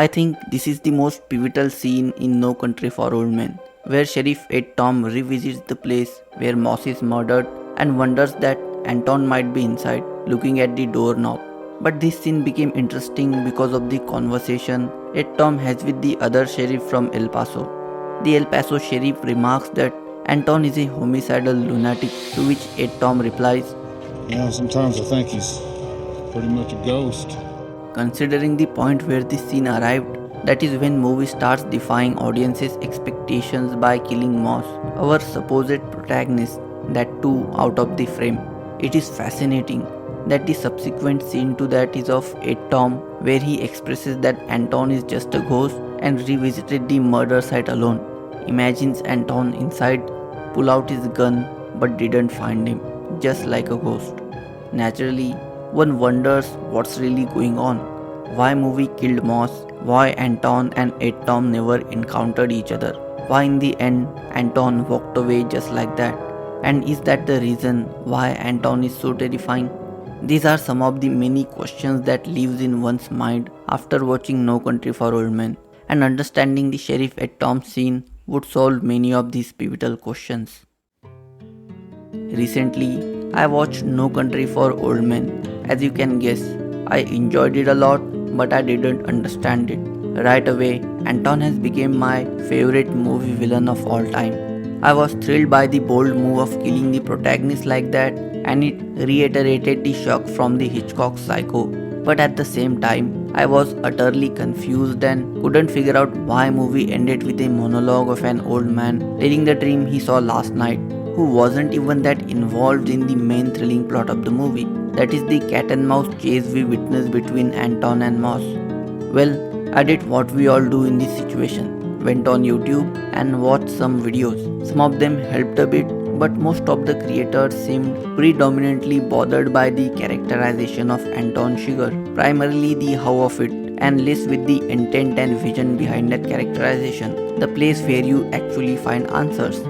I think this is the most pivotal scene in No Country for Old Men, where Sheriff Ed Tom revisits the place where Moss is murdered and wonders that Anton might be inside, looking at the doorknob. But this scene became interesting because of the conversation Ed Tom has with the other sheriff from El Paso. The El Paso sheriff remarks that Anton is a homicidal lunatic, to which Ed Tom replies, Sometimes I think he's pretty much a ghost. Considering the point where this scene arrived, that is when movie starts defying audiences' expectations by killing Moss, our supposed protagonist, that too out of the frame. It is fascinating that the subsequent scene to that is of Ed Tom, where he expresses that Anton is just a ghost and revisited the murder site alone. Imagines Anton inside, pull out his gun but didn't find him, just like a ghost. Naturally, one wonders what's really going on. Why movie killed Moss? Why Anton and Ed Tom never encountered each other? Why in the end Anton walked away just like that? And is that the reason why Anton is so terrifying? These are some of the many questions that lives in one's mind after watching No Country for Old Men, and understanding the Sheriff Ed Tom scene would solve many of these pivotal questions. Recently, I watched No Country for Old Men. As you can guess, I enjoyed it a lot, but I didn't understand it. Right away, Anton has become my favorite movie villain of all time. I was thrilled by the bold move of killing the protagonist like that, and it reiterated the shock from the Hitchcock Psycho. But at the same time, I was utterly confused and couldn't figure out why movie ended with a monologue of an old man telling the dream he saw last night, who wasn't even that involved in the main thrilling plot of the movie. That is the cat and mouse chase we witnessed between Anton and Moss. Well, I did what we all do in this situation. Went on YouTube and watched some videos. Some of them helped a bit, but most of the creators seemed predominantly bothered by the characterization of Anton Chigurh, primarily the how of it, and less with the intent and vision behind that characterization, the place where you actually find answers.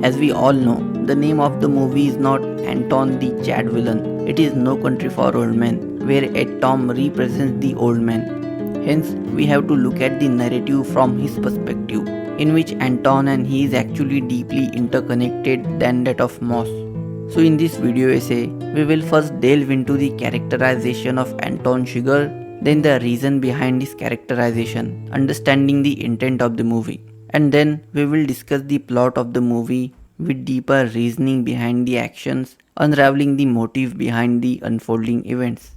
As we all know, the name of the movie is not Anton the Chad villain, it is No Country for Old Men, where Ed Tom represents the old man. Hence, we have to look at the narrative from his perspective, in which Anton and he is actually deeply interconnected than that of Moss. So in this video essay, we will first delve into the characterization of Anton Chigurh, then the reason behind his characterization, understanding the intent of the movie, and then we will discuss the plot of the movie with deeper reasoning behind the actions, unraveling the motive behind the unfolding events.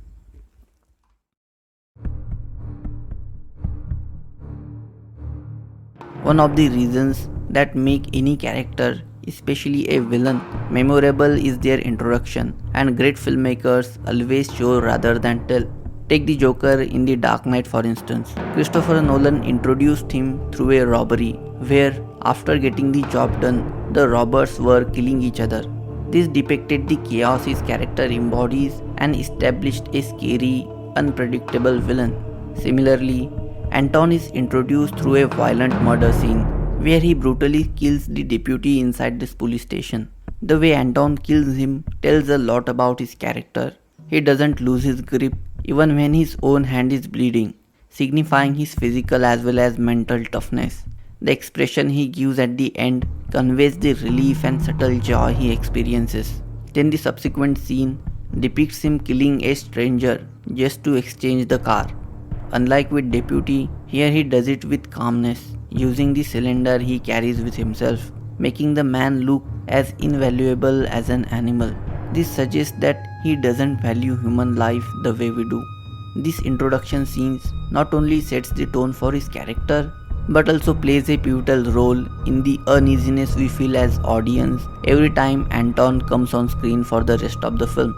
One of the reasons that make any character, especially a villain, memorable is their introduction, and great filmmakers always show rather than tell. Take the Joker in The Dark Knight for instance. Christopher Nolan introduced him through a robbery, where after getting the job done, the robbers were killing each other. This depicted the chaos his character embodies and established a scary, unpredictable villain. Similarly, Anton is introduced through a violent murder scene, where he brutally kills the deputy inside this police station. The way Anton kills him tells a lot about his character. He doesn't lose his grip even when his own hand is bleeding, signifying his physical as well as mental toughness. The expression he gives at the end conveys the relief and subtle joy he experiences. Then the subsequent scene depicts him killing a stranger just to exchange the car. Unlike with Deputy, here he does it with calmness, using the cylinder he carries with himself, making the man look as invaluable as an animal. This suggests that he doesn't value human life the way we do. This introduction scenes not only sets the tone for his character, but also plays a pivotal role in the uneasiness we feel as audience every time Anton comes on screen for the rest of the film.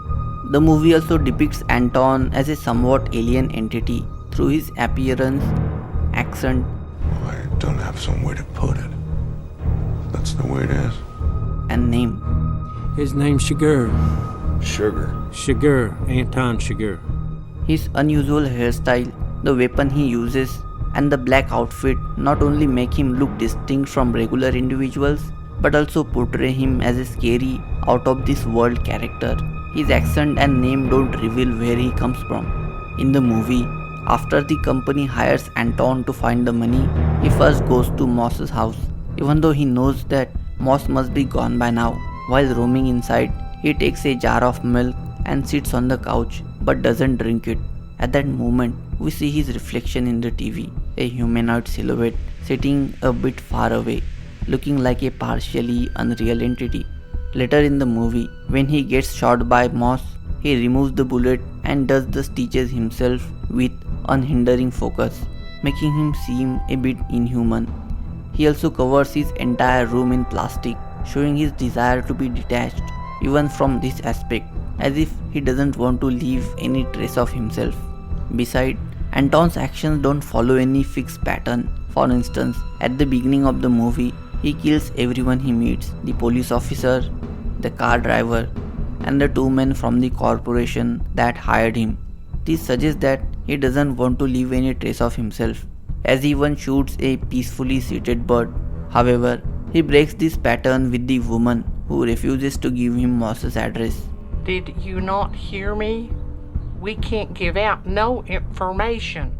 The movie also depicts Anton as a somewhat alien entity through his appearance, accent, I don't have some way to put it. That's the way it is. and name. His name's Chigurh. Sugar. Chigurh. Anton Chigurh. His unusual hairstyle, the weapon he uses, and the black outfit not only make him look distinct from regular individuals, but also portray him as a scary, out of this world character. His accent and name don't reveal where he comes from. In the movie, After the company hires Anton to find the money, he first goes to Moss's house, even though he knows that Moss must be gone by now. While roaming inside, he takes a jar of milk and sits on the couch but doesn't drink it. At that moment, we see his reflection in the TV, a humanoid silhouette sitting a bit far away, looking like a partially unreal entity. Later in the movie, when he gets shot by Moss, he removes the bullet and does the stitches himself with unhindering focus, making him seem a bit inhuman. He also covers his entire room in plastic, showing his desire to be detached even from this aspect, as if he doesn't want to leave any trace of himself. Besides, Anton's actions don't follow any fixed pattern. For instance, at the beginning of the movie, he kills everyone he meets: the police officer, the car driver, and the two men from the corporation that hired him. This suggests that he doesn't want to leave any trace of himself, as he even shoots a peacefully seated bird. However, he breaks this pattern with the woman who refuses to give him Moss's address. Did you not hear me? We can't give out no information.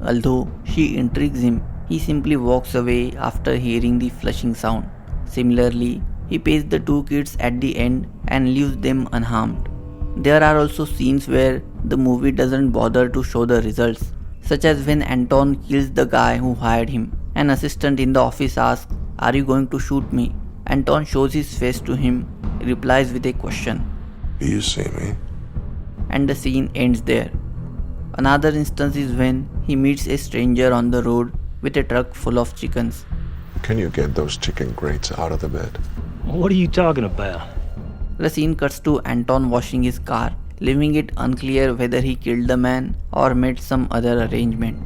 Although she intrigues him, he simply walks away after hearing the flushing sound. Similarly, he pays the two kids at the end and leaves them unharmed. There are also scenes where the movie doesn't bother to show the results, such as when Anton kills the guy who hired him. An assistant in the office asks, "Are you going to shoot me?" Anton shows his face to him, replies with a question, Do you see me? and the scene ends there. Another instance is when he meets a stranger on the road with a truck full of chickens. Can you get those chicken grates out of the bed? What are you talking about? The scene cuts to Anton washing his car, leaving it unclear whether he killed the man or made some other arrangement.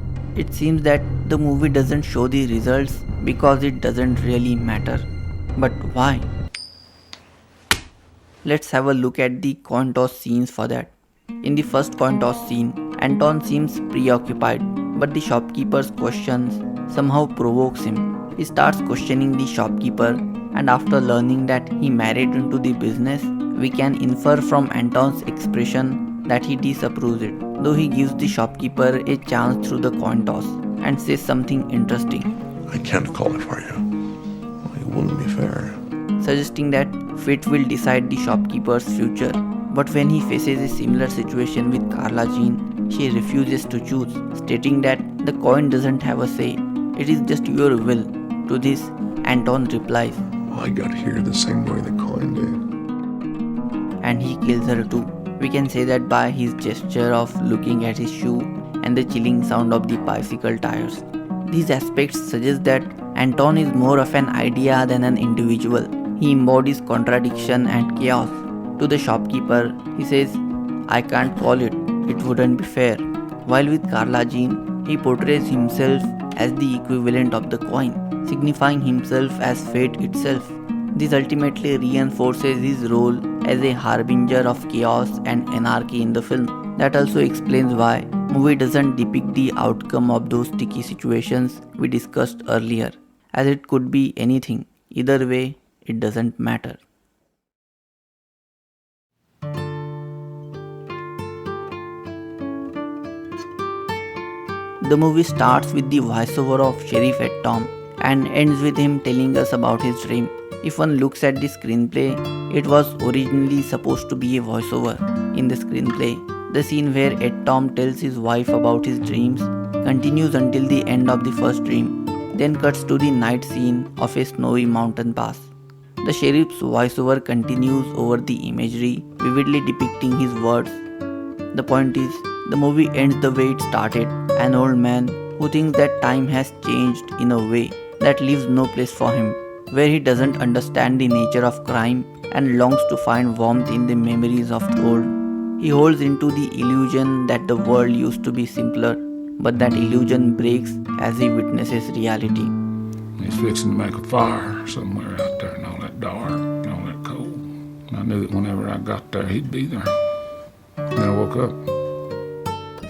It seems that the movie doesn't show the results because it doesn't really matter. But why? Let's have a look at the coin toss scenes for that. In the first coin toss scene, Anton seems preoccupied, but the shopkeeper's questions somehow provokes him. He starts questioning the shopkeeper, and after learning that he married into the business, we can infer from Anton's expression that he disapproves it, though he gives the shopkeeper a chance through the coin toss and says something interesting, I can't call it for you. It wouldn't be fair. suggesting that fate will decide the shopkeeper's future. But when he faces a similar situation with Carla Jean, she refuses to choose, stating that the coin doesn't have a say, it is just your will. To this, Anton replies, I got here the same way the coin did. and he kills her too. We can say that by his gesture of looking at his shoe and the chilling sound of the bicycle tires. These aspects suggest that Anton is more of an idea than an individual. He embodies contradiction and chaos. To the shopkeeper, he says, I can't call it, it wouldn't be fair. While with Carla Jean, he portrays himself as the equivalent of the coin, signifying himself as fate itself. This ultimately reinforces his role as a harbinger of chaos and anarchy in the film. That also explains why movie doesn't depict the outcome of those sticky situations we discussed earlier, as it could be anything. Either way, it doesn't matter. The movie starts with the voiceover of Sheriff Ed Tom and ends with him telling us about his dream. If one looks at the screenplay, it was originally supposed to be a voiceover. In the screenplay, the scene where Ed Tom tells his wife about his dreams continues until the end of the first dream, then cuts to the night scene of a snowy mountain pass. The sheriff's voiceover continues over the imagery, vividly depicting his words. The point is, the movie ends the way it started, an old man who thinks that time has changed in a way that leaves no place for him, where he doesn't understand the nature of crime and longs to find warmth in the memories of old. He holds into the illusion that the world used to be simpler, but that illusion breaks as he witnesses reality. He's fixing to make a fire somewhere out there and all that dark and all that cold. I knew that whenever I got there, he'd be there. Then I woke up.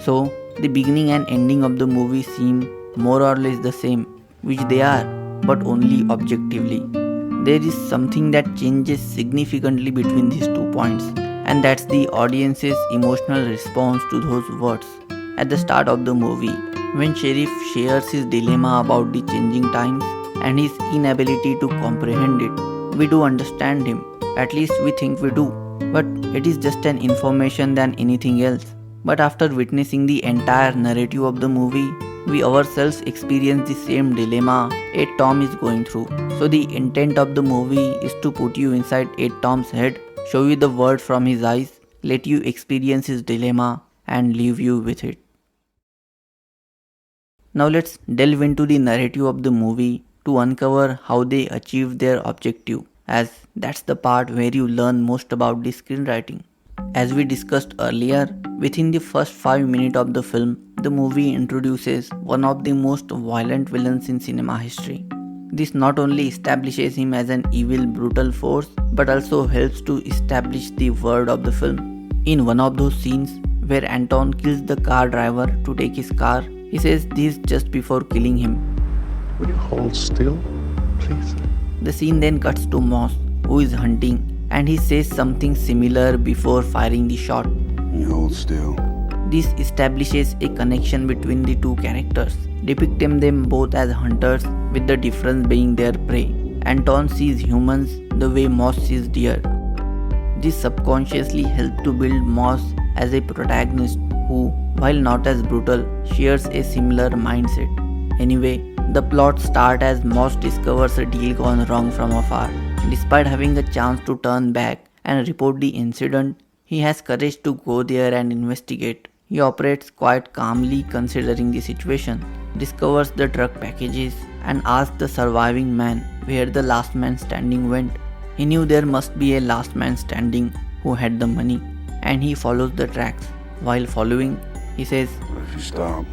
So, the beginning and ending of the movie seem more or less the same, which they are, but only objectively. There is something that changes significantly between these 2 points, and that's the audience's emotional response to those words. at the start of the movie, when Sheriff shares his dilemma about the changing times and his inability to comprehend it. We do understand him, at least we think we do, but it is just an information than anything else. But after witnessing the entire narrative of the movie, we ourselves experience the same dilemma 8 Tom is going through. So the intent of the movie is to put you inside 8 Tom's head, show you the world from his eyes, let you experience his dilemma and leave you with it. Now let's delve into the narrative of the movie to uncover how they achieved their objective, as that's the part where you learn most about the screenwriting. As we discussed earlier, within the first 5 minutes of the film, the movie introduces one of the most violent villains in cinema history. This not only establishes him as an evil, brutal force, but also helps to establish the world of the film. In one of those scenes where Anton kills the car driver to take his car, he says this just before killing him. Will you hold still, please? The scene then cuts to Moss, who is hunting, and he says something similar before firing the shot. You hold still. This establishes a connection between the two characters, depicting them both as hunters, with the difference being their prey. Anton sees humans the way Moss sees deer. This subconsciously helped to build Moss as a protagonist who, while not as brutal, shares a similar mindset. Anyway, the plot starts as Moss discovers a deal gone wrong from afar. Despite having a chance to turn back and report the incident, he has courage to go there and investigate. He operates quite calmly considering the situation, discovers the drug packages, and asks the surviving man where the last man standing went. He knew there must be a last man standing who had the money, and he follows the tracks. While following, he says, What if you stop?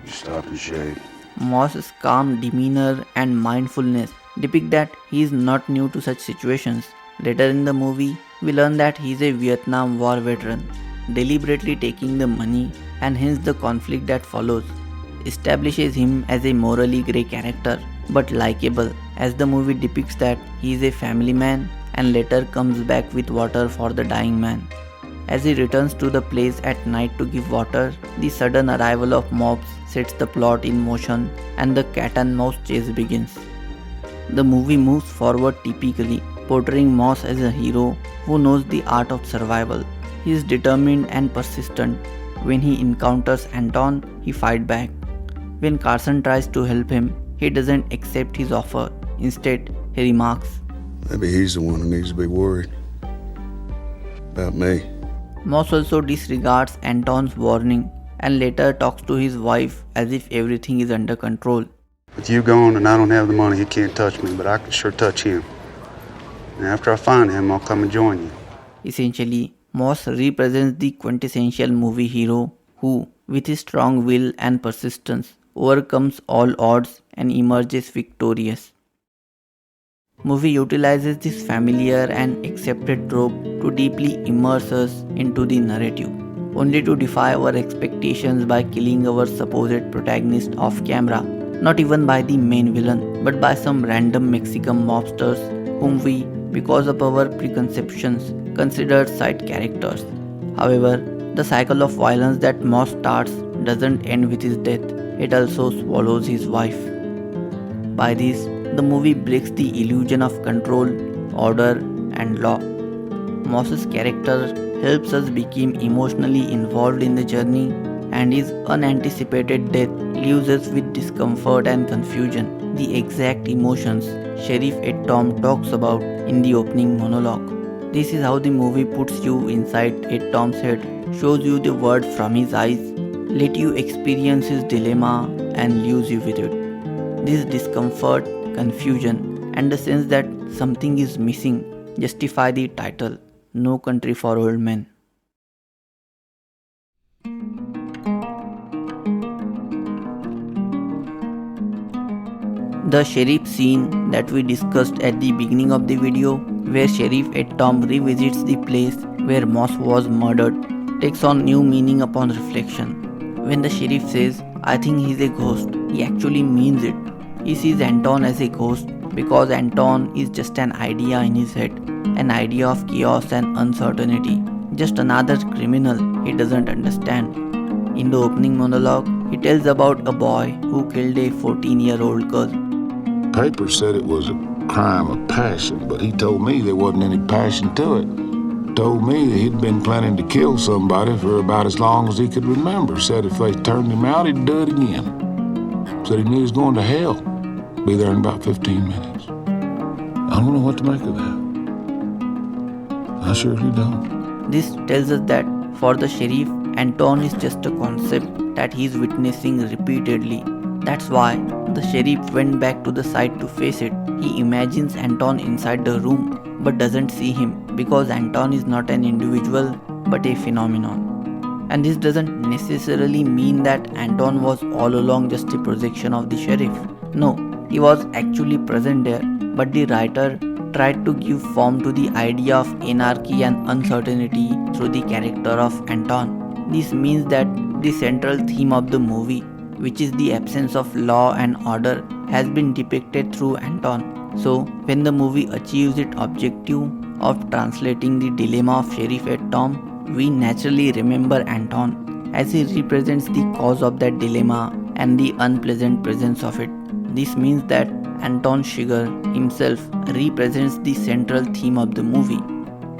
You stop and shave. Moss's calm demeanor and mindfulness depict that he is not new to such situations. Later in the movie, we learn that he is a Vietnam War veteran, deliberately taking the money, and hence the conflict that follows establishes him as a morally grey character, but likable, as the movie depicts that he is a family man and later comes back with water for the dying man. As he returns to the place at night to give water, the sudden arrival of mobs sets the plot in motion and the cat and mouse chase begins. The movie moves forward typically, portraying Moss as a hero who knows the art of survival. He is determined and persistent. When he encounters Anton, he fights back. When Carson tries to help him, he doesn't accept his offer. Instead, he remarks, Maybe he's the one who needs to be worried about me. Moss also disregards Anton's warning and later talks to his wife as if everything is under control. With you gone and I don't have the money, he can't touch me, but I can sure touch him. And after I find him, I'll come and join you. Essentially, Moss represents the quintessential movie hero who, with his strong will and persistence, overcomes all odds and emerges victorious. Movie utilizes this familiar and accepted trope to deeply immerse us into the narrative, only to defy our expectations by killing our supposed protagonist off camera, not even by the main villain, but by some random Mexican mobsters whom we, because of our preconceptions, considered side characters. However, the cycle of violence that Moss starts doesn't end with his death, it also swallows his wife. By this, the movie breaks the illusion of control, order, and law. Moss's character helps us become emotionally involved in the journey, and his unanticipated death leaves us with discomfort and confusion, the exact emotions Sheriff Ed Tom talks about in the opening monologue. This is how the movie puts you inside Ed Tom's head, shows you the world from his eyes, let you experience his dilemma, and leaves you with it. This discomfort, confusion, and the sense that something is missing justify the title, No Country for Old Men. The sheriff scene that we discussed at the beginning of the video, where Sheriff Ed Tom revisits the place where Moss was murdered, takes on new meaning upon reflection. When the sheriff says, I think he's a ghost, he actually means it. He sees Anton as a ghost because Anton is just an idea in his head, an idea of chaos and uncertainty, just another criminal he doesn't understand. In the opening monologue, he tells about a boy who killed a 14-year-old girl. Papers said it was a crime of passion, but he told me there wasn't any passion to it. Told me that he'd been planning to kill somebody for about as long as he could remember. Said if they turned him out, he'd do it again. Said he knew he was going to hell. Be there in about 15 minutes. I don't know what to make of that. I surely don't. This tells us that for the sheriff, Anton is just a concept that he is witnessing repeatedly. That's why the sheriff went back to the site to face it. He imagines Anton inside the room but doesn't see him because Anton is not an individual but a phenomenon. And this doesn't necessarily mean that Anton was all along just a projection of the sheriff. No, he was actually present there, but the writer tried to give form to the idea of anarchy and uncertainty through the character of Anton. This means that the central theme of the movie, which is the absence of law and order, has been depicted through Anton. So, when the movie achieves its objective of translating the dilemma of Sheriff and Tom, we naturally remember Anton, as he represents the cause of that dilemma and the unpleasant presence of it. This means that Anton Chigurh himself represents the central theme of the movie.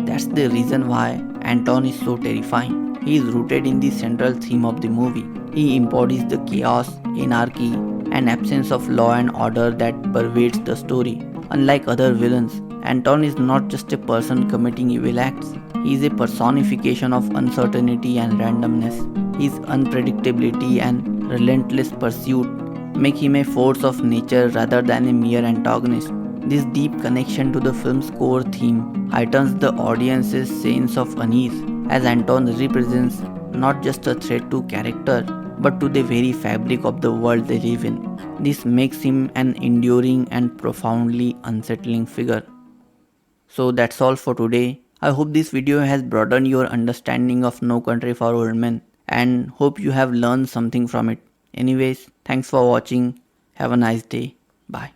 That's the reason why Anton is so terrifying. He is rooted in the central theme of the movie. He embodies the chaos, anarchy, and absence of law and order that pervades the story. Unlike other villains, Anton is not just a person committing evil acts. He is a personification of uncertainty and randomness. His unpredictability and relentless pursuit make him a force of nature rather than a mere antagonist. This deep connection to the film's core theme heightens the audience's sense of unease, as Anton represents not just a threat to character, but to the very fabric of the world they live in. This makes him an enduring and profoundly unsettling figure. So that's all for today. I hope this video has broadened your understanding of No Country for Old Men and hope you have learned something from it. Anyways, thanks for watching. Have a nice day. Bye.